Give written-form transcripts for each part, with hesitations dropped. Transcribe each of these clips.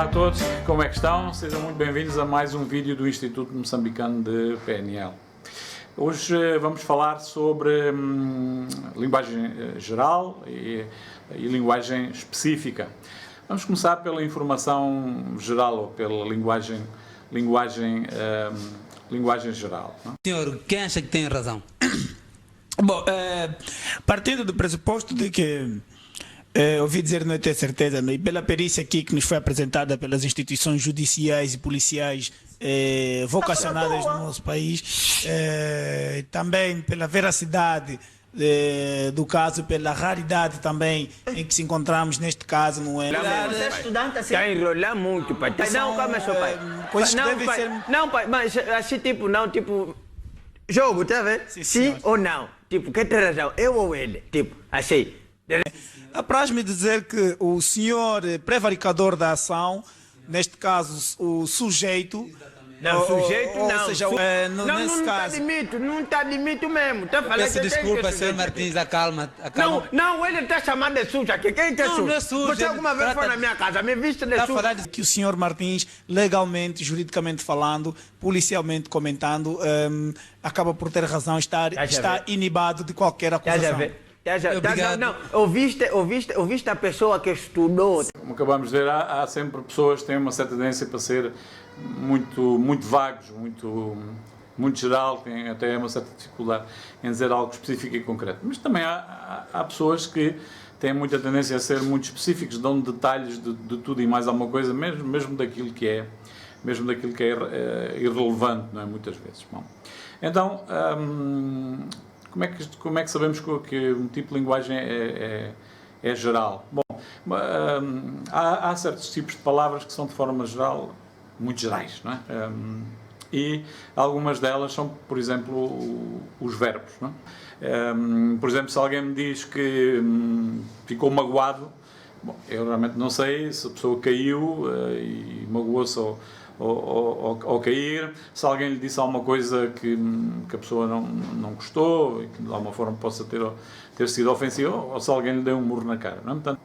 Olá a todos, como é que estão? Sejam muito bem-vindos a mais um vídeo do Instituto Moçambicano de PNL. Hoje vamos falar sobre linguagem geral e linguagem específica. Vamos começar pela informação geral ou pela linguagem geral. Não? Senhor, quem acha que tem razão? Bom, partindo do pressuposto de que ouvi dizer, não tenho certeza, e pela perícia aqui que nos foi apresentada pelas instituições judiciais e policiais vocacionadas no nosso país, também pela veracidade do caso, pela raridade também em que se encontramos neste caso, não é? Você é estudante assim? Está a enrolar muito, pai. Não, calma, seu pai. Coisas não, devem pai. ser... Não, pai, mas assim, tipo, não, tipo... Jogo, tá vendo? Sim ou não? Tipo, quem tem razão? Eu ou ele? Tipo, assim. Apraz-me dizer que o senhor prevaricador da ação, neste caso o sujeito... Não, sujeito não. Ou seja, nesse caso... Não está limite mesmo. Tá falando Peço que desculpa, tem senhor Martins, acalma. Não, ele está chamando de suja aqui. Quem é Não, suja? não é suja, Você alguma vez foi na minha casa, me viste de suja? Que o senhor Martins, legalmente, juridicamente falando, policialmente comentando, acaba por ter razão, está inibado de qualquer acusação. Obrigado. Não, ouviste a pessoa que estudou. Como acabamos de ver, há sempre pessoas que têm uma certa tendência para ser muito vagos, muito geral, têm até uma certa dificuldade em dizer algo específico e concreto. Mas também há pessoas que têm muita tendência a ser muito específicos, dão detalhes de tudo e mais alguma coisa, mesmo daquilo que é irrelevante, não é? Muitas vezes. Bom, então, como é que sabemos que um tipo de linguagem é geral? Bom, há certos tipos de palavras que são de forma geral muito gerais, não é? E algumas delas são, por exemplo, os verbos, não é? Por exemplo, se alguém me diz que ficou magoado, bom, eu realmente não sei se a pessoa caiu e magoou-se ou cair, se alguém lhe disse alguma coisa que a pessoa não gostou e que de alguma forma possa ter sido ofensiva, ou se alguém lhe deu um murro na cara, não é? Portanto,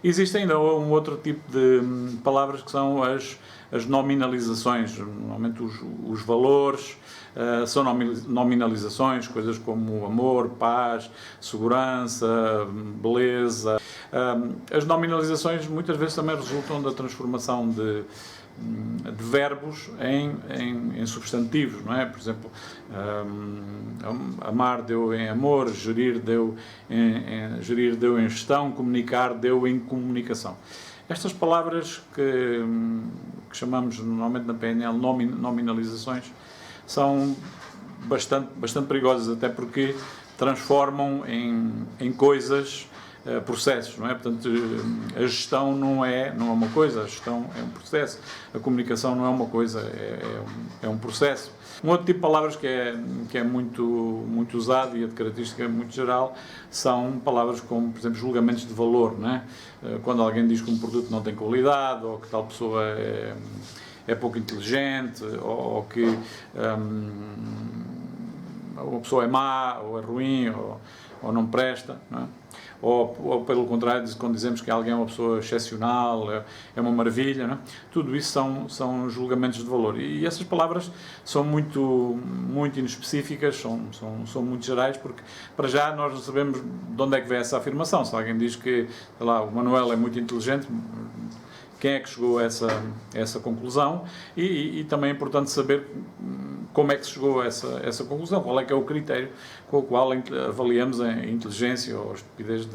existe ainda um outro tipo de palavras que são as nominalizações, normalmente os valores são nominalizações, coisas como amor, paz, segurança, beleza. As nominalizações muitas vezes também resultam da transformação de verbos em substantivos, não é? Por exemplo, amar deu em amor, gerir deu em gestão, comunicar deu em comunicação. Estas palavras que chamamos normalmente na PNL nominalizações são bastante perigosas, até porque transformam em coisas, processos, não é? Portanto, a gestão não é uma coisa, a gestão é um processo, a comunicação não é uma coisa, é um processo. Um outro tipo de palavras que é muito usado e é de característica muito geral são palavras como, por exemplo, julgamentos de valor, não é? Quando alguém diz que um produto não tem qualidade, ou que tal pessoa é pouco inteligente, ou que uma pessoa é má, ou é ruim, ou não presta, não é? Ou pelo contrário, quando dizemos que alguém é uma pessoa excepcional, é uma maravilha, não é? Tudo isso são julgamentos de valor. E essas palavras são muito inespecíficas, são muito gerais, porque para já nós não sabemos de onde é que vem essa afirmação. Se alguém diz que, sei lá, o Manuel é muito inteligente, quem é que chegou a essa conclusão? E também é importante saber como é que se chegou a essa conclusão, qual é que é o critério com o qual avaliamos a inteligência ou a estupidez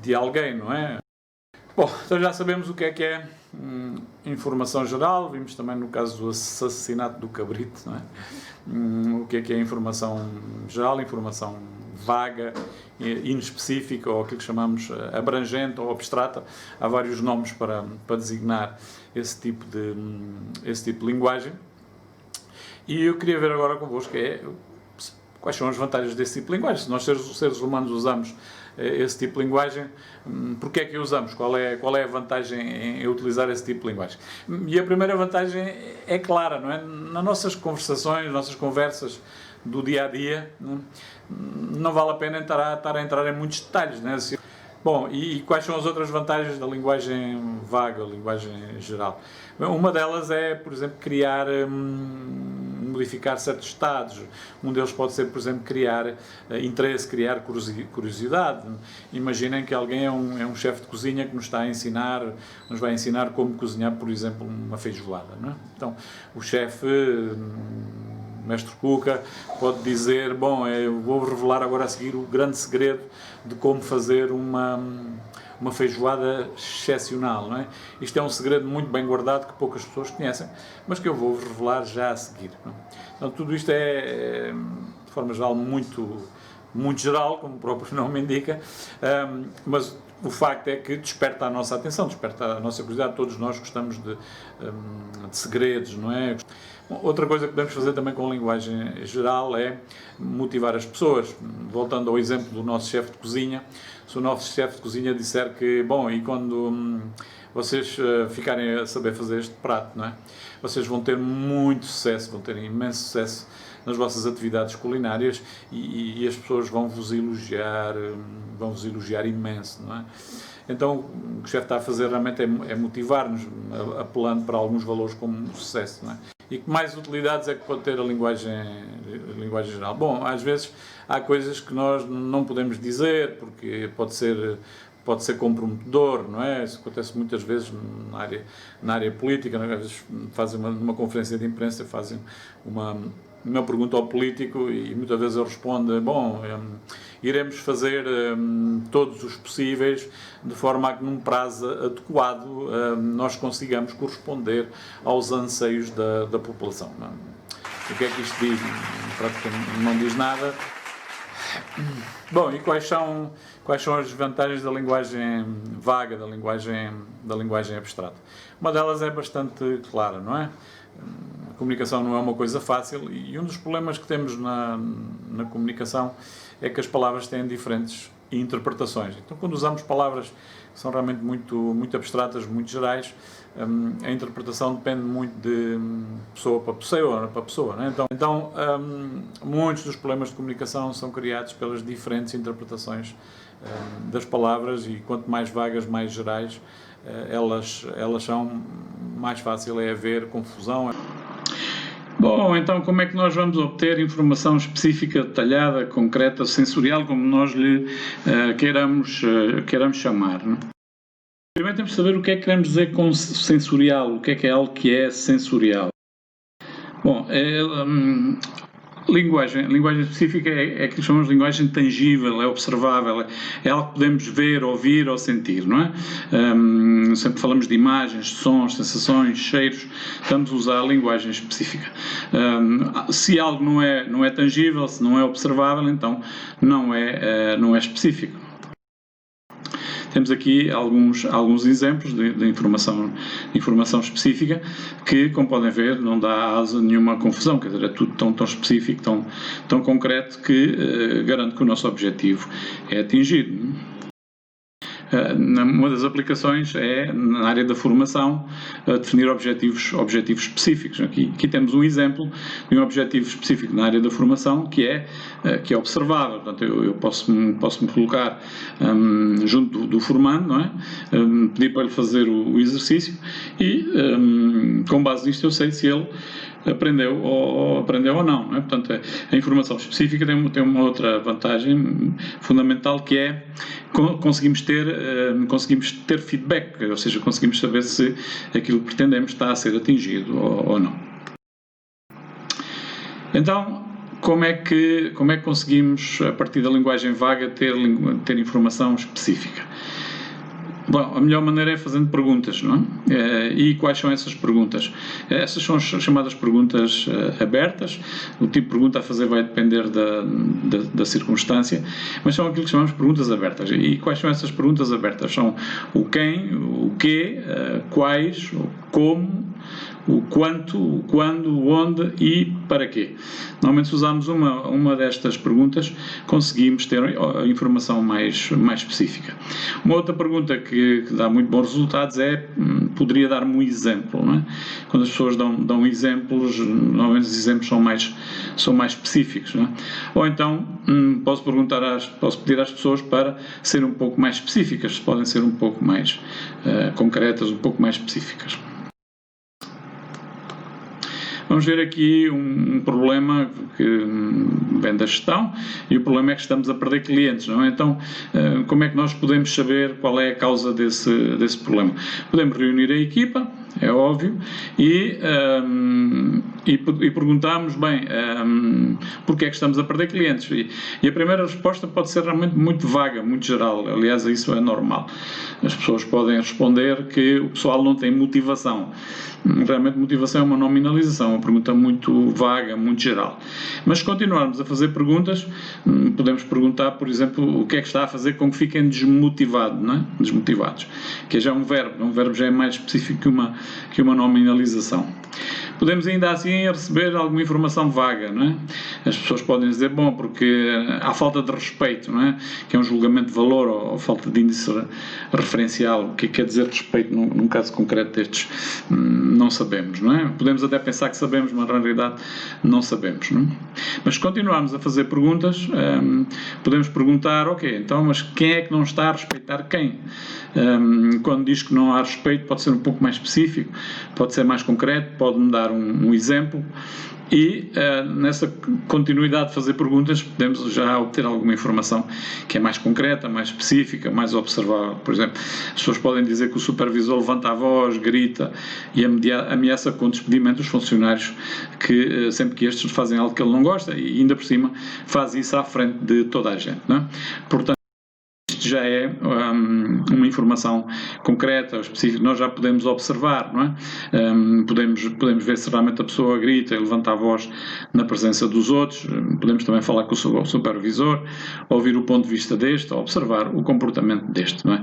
de alguém, não é? Bom, então já sabemos o que é informação geral, vimos também no caso do assassinato do cabrito, não é? O que é informação geral, informação vaga, inespecífica, ou aquilo que chamamos abrangente ou abstrata. Há vários nomes para designar esse tipo de linguagem. E eu queria ver agora convosco quais são as vantagens desse tipo de linguagem. Se nós, seres humanos, usamos esse tipo de linguagem, porque é que usamos? Qual é a vantagem em utilizar esse tipo de linguagem? E a primeira vantagem é clara, não é? Nas nossas conversações, nas nossas conversas do dia a dia, não vale a pena estar a entrar em muitos detalhes, não é? Bom, e quais são as outras vantagens da linguagem vaga, linguagem geral? Bom, uma delas é, por exemplo, modificar certos estados. Um deles pode ser, por exemplo, criar interesse, criar curiosidade. Imaginem que alguém é um chefe de cozinha que nos vai ensinar como cozinhar, por exemplo, uma feijoada, não é? Então, o chefe, mestre Cuca, pode dizer, bom, eu vou revelar agora a seguir o grande segredo de como fazer uma feijoada excepcional, não é? Isto é um segredo muito bem guardado que poucas pessoas conhecem, mas que eu vou revelar já a seguir, não é? Então, tudo isto é, de forma geral, muito geral, como o próprio nome indica, mas o facto é que desperta a nossa atenção, desperta a nossa curiosidade. Todos nós gostamos de segredos, não é? Outra coisa que podemos fazer também com a linguagem geral é motivar as pessoas. Voltando ao exemplo do nosso chefe de cozinha, se o nosso chefe de cozinha disser que, bom, e quando vocês ficarem a saber fazer este prato, não é? Vocês vão ter muito sucesso, vão ter imenso sucesso nas vossas atividades culinárias e as pessoas vão vos elogiar imenso, não é? Então, o que o chefe está a fazer realmente é motivar-nos, apelando para alguns valores como o sucesso, não é? E que mais utilidades é que pode ter a linguagem geral? Bom, às vezes há coisas que nós não podemos dizer, porque pode ser comprometedor, não é? Isso acontece muitas vezes na área política, não é? Às vezes fazem uma conferência de imprensa, fazem uma pergunta ao político e muitas vezes ele responde, bom, iremos fazer todos os possíveis de forma a que num prazo adequado nós consigamos corresponder aos anseios da população. Não é? O que é que isto diz? Praticamente não diz nada. Bom, e quais são as vantagens da linguagem vaga, da linguagem abstrata? Uma delas é bastante clara, não é? A comunicação não é uma coisa fácil e um dos problemas que temos na comunicação é que as palavras têm diferentes interpretações. Então, quando usamos palavras que são realmente muito abstratas, muito gerais, a interpretação depende muito de pessoa para pessoa, né? Então, muitos dos problemas de comunicação são criados pelas diferentes interpretações das palavras e quanto mais vagas, mais gerais elas são, mais fácil é haver confusão. Bom, então como é que nós vamos obter informação específica, detalhada, concreta, sensorial, como nós lhe queiramos chamar, não? Primeiro temos de saber o que é que queremos dizer com sensorial, o que é algo que é sensorial. Bom, linguagem específica é aquilo que chamamos de linguagem tangível, é observável, é algo que podemos ver, ouvir ou sentir, não é? Sempre falamos de imagens, de sons, sensações, cheiros, estamos a usar a linguagem específica. Se algo não é tangível, se não é observável, então não é específico. Temos aqui alguns exemplos de informação específica que, como podem ver, não dá asa a nenhuma confusão, quer dizer, é tudo tão específico, tão concreto que garante que o nosso objetivo é atingido. Uma das aplicações é, na área da formação, definir objetivos específicos. Aqui temos um exemplo de um objetivo específico na área da formação que é observável. Portanto, eu posso me colocar junto do formando, não é? Pedir para ele fazer o exercício e, com base nisto, eu sei se ele aprendeu ou não, é? Portanto, a informação específica tem uma outra vantagem fundamental, que é conseguimos ter feedback, ou seja, conseguimos saber se aquilo que pretendemos está a ser atingido ou não. Então, como é que conseguimos, a partir da linguagem vaga, ter informação específica? Bom, a melhor maneira é fazendo perguntas, não é? E quais são essas perguntas? Essas são as chamadas perguntas abertas. O tipo de pergunta a fazer vai depender da circunstância, mas são aquilo que chamamos de perguntas abertas. E quais são essas perguntas abertas? São o quem, o quê, quais, o como, o quanto, o quando, o onde e para quê. Normalmente, se usarmos uma destas perguntas, conseguimos ter a informação mais específica. Uma outra pergunta que dá muito bons resultados é: poderia dar-me um exemplo, não é? Quando as pessoas dão exemplos, normalmente os exemplos são mais específicos, não é? Ou então, posso pedir às pessoas para serem um pouco mais específicas, podem ser um pouco mais concretas, um pouco mais específicas. Vamos ver aqui um problema que vem da gestão, e o problema é que estamos a perder clientes, não é? Então, como é que nós podemos saber qual é a causa desse problema? Podemos reunir a equipa, é óbvio, e perguntarmos, bem, porque é que estamos a perder clientes? E a primeira resposta pode ser realmente muito vaga, muito geral. Aliás, isso é normal. As pessoas podem responder que o pessoal não tem motivação. Realmente, motivação é uma nominalização, uma pergunta muito vaga, muito geral. Mas se continuarmos a fazer perguntas, podemos perguntar, por exemplo, o que é que está a fazer com que fiquem desmotivados, não é? Desmotivados, que é já um verbo já é mais específico que uma nominalização. Podemos ainda assim receber alguma informação vaga, não é? As pessoas podem dizer, bom, porque há falta de respeito, não é? Que é um julgamento de valor ou falta de índice referencial. O que quer dizer respeito num caso concreto destes? Não sabemos, não é? Podemos até pensar que sabemos, mas na realidade não sabemos, não é? Mas se continuarmos a fazer perguntas, podemos perguntar, ok, então, mas quem é que não está a respeitar quem? Quando diz que não há respeito, pode ser um pouco mais específico, pode ser mais concreto, pode-me dar um exemplo, e nessa continuidade de fazer perguntas podemos já obter alguma informação que é mais concreta, mais específica, mais observável. Por exemplo, as pessoas podem dizer que o supervisor levanta a voz, grita e ameaça com despedimento dos funcionários que sempre que estes fazem algo que ele não gosta, e ainda por cima faz isso à frente de toda a gente, não é? Portanto, isto já é uma informação concreta ou específica, nós já podemos observar, não é? Podemos ver se realmente a pessoa grita e levanta a voz na presença dos outros, podemos também falar com o supervisor, ouvir o ponto de vista deste, observar o comportamento deste, não é?